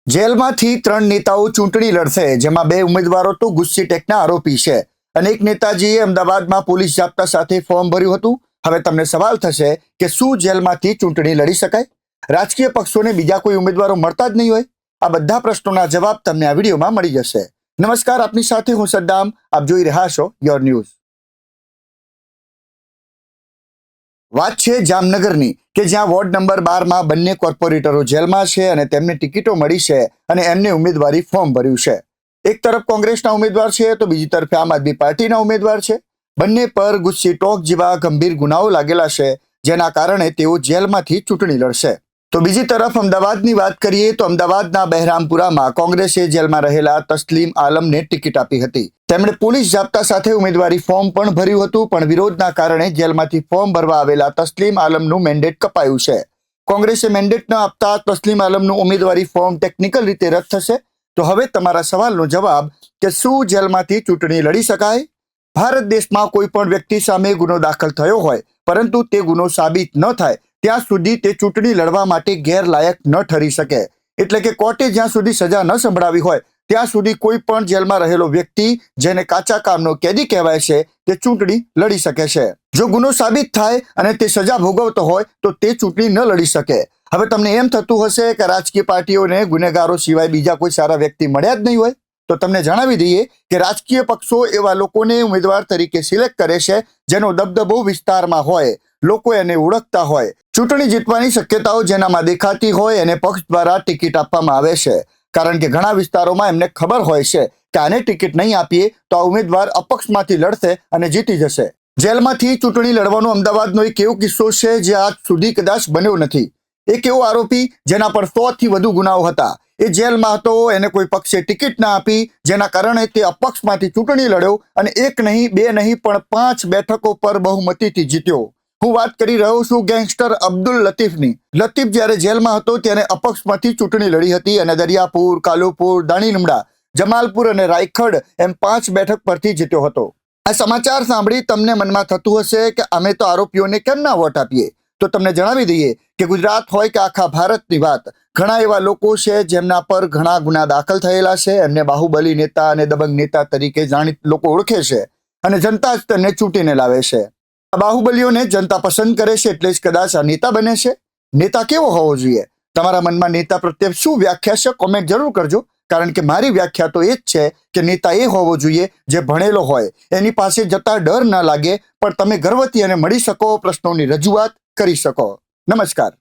જેલમાંથી 3 નેતાઓ ચૂંટણી લડશે, જેમાં 2 ઉમેદવારો તો ઘૂસીટેકના આરોપી છે અને એક નેતાજીએ અમદાવાદમાં પોલીસ જાપ્તા સાથે ફોર્મ ભર્યું હતું. હવે તમને સવાલ થશે કે શું જેલમાંથી ચૂંટણી લડી શકાય? રાજકીય પક્ષોને બીજા કોઈ ઉમેદવારો મળતા જ નહીં હોય? આ બધા પ્રશ્નોના જવાબ તમને આ વિડીયોમાં મળી જશે. નમસ્કાર, આપની સાથે હું સદ્દામ. આપ જોઈ રહ્યા છો યોર ન્યૂઝ. વાત છે જામનગરની, કે જ્યાં વોર્ડ નંબર 12 બંને કોર્પોરેટરો જેલમાં છે અને તેમને ટિકિટો મળી છે અને એમને ઉમેદવારી ફોર્મ ભર્યું છે. એક તરફ કોંગ્રેસના ઉમેદવાર છે તો બીજી તરફ આમ આદમી પાર્ટીના ઉમેદવાર છે. બંને પર ગુસ્સીટોક જેવા ગંભીર ગુનાઓ લાગેલા છે, જેના કારણે તેઓ જેલમાંથી ચૂંટણી લડશે. તો બીજી તરફ અમદાવાદની વાત કરીએ તો અમદાવાદના બહેરામપુરામાં કોંગ્રેસે જેલમાં રહેલા તસ્લીમ આલમને ટિકિટ આપી હતી. તેમણે પોલીસ જાપ્તા સાથે ઉમેદવારી ફોર્મ પણ ભર્યું હતું, પણ વિરોધના કારણે જેલમાંથી ફોર્મ ભરવા આવેલા તસ્લીમ આલમનું મેન્ડેટ કપાયું છે. કોંગ્રેસે મેન્ડેટ ન આપતા તસ્લીમ આલમનું ઉમેદવારી ફોર્મ ટેકનિકલ રીતે રદ થશે. તો હવે તમારા સવાલનો જવાબ કે શું જેલમાંથી ચૂંટણી લડી શકાય? ભારત દેશમાં કોઈ પણ વ્યક્તિ સામે ગુનો દાખલ થયો હોય પરંતુ તે ગુનો સાબિત ન થાય ત્યાં સુધી તે ચૂંટણી લડવા માટે ગેરલાયક ન ઠરી શકે. એટલે કે કોર્ટે જ્યાં સુધી સજા ન સંભળાવી હોય ત્યાં સુધી કોઈ પણ જેલમાં રહેલો વ્યક્તિ, જેને કાચા કામનો કેદી કહેવાય છે, તે ચૂંટણી લડી શકે છે. જો ગુનો સાબિત થાય અને તે સજા ભોગવતો હોય તો તે ચૂંટણી ન લડી શકે. હવે તમને એમ થતું હશે કે રાજકીય પાર્ટીઓને ગુનેગારો સિવાય બીજા કોઈ સારા વ્યક્તિ મળ્યા જ નહીં હોય. તો તમને જણાવી દઈએ કે રાજકીય પક્ષો એવા લોકોને ઉમેદવાર તરીકે સિલેક્ટ કરે છે જેનો દબદબો વિસ્તારમાં હોય, લોકો એને ઓળખતા હોય. ચૂંટણી જીતવાની શક્યતાઓ જેનામાં દેખાતી હોય એને પક્ષ દ્વારા ટિકિટ આપવામાં આવે છે, કારણ કે ઘણા વિસ્તારોમાં એમને ખબર હોય છે કે આને ટિકિટ નહીં આપીએ તો આ ઉમેદવાર અપક્ષમાંથી લડશે અને જીતી જશે. જેલમાંથી ચૂંટણી લડવાનો અમદાવાદનો એક એવો કિસ્સો છે જે આજ સુધી કદાચ બન્યો નથી. એક એવો આરોપી જેના પર 100 થી વધુ ગુનાઓ હતા, એ જેલમાં હતો. એને કોઈ પક્ષે ટિકિટ ના આપી, જેના કારણે તે અપક્ષમાંથી ચૂંટણી લડ્યો અને 1 નહીં 2 નહીં પણ 5 બેઠકો પર બહુમતીથી જીત્યો. હું વાત કરી રહ્યો છું ગેંગસ્ટર અબ્દુલ લતીફની. લતીફ જ્યારે જેલમાં હતો ત્યારે અપક્ષમાંથી ચૂંટણી લડી હતી અને દરિયાપુર, કાલુપુર, દાણીલીમડા, જમાલપુર અને રાયખડ એમ 5 બેઠક પરથી જીત્યો હતો. આ સમાચાર સાંભળી તમને મનમાં થતું હશે કે અમે તો આરોપીઓને કેમ ના વોટ આપીએ? તો તમને જણાવી દઈએ કે ગુજરાત હોય કે આખા ભારતની વાત, ઘણા એવા લોકો છે જેમના પર ઘણા ગુના દાખલ થયેલા છે. એમને બાહુબલી નેતા અને દબંગ નેતા તરીકે જાણીત લોકો ઓળખે છે અને જનતા જ તેમને ચૂંટીને લાવે છે. આ બાહુબલીઓને જનતા પસંદ કરે છે એટલે જ કદાચ આ નેતા બને છે. નેતા કેવો હોવો જોઈએ? તમારા મનમાં નેતા પ્રત્યે શું વ્યાખ્યા છે? કોમેન્ટ જરૂર કરજો, કારણ કે મારી વ્યાખ્યા તો એ જ છે કે નેતા એ હોવો જોઈએ જે ભણેલો હોય, એની પાસે જતા ડર ના લાગે, પણ તમે ગર્વથી એને મળી શકો, પ્રશ્નોની રજૂઆત કરી શકો. નમસ્કાર.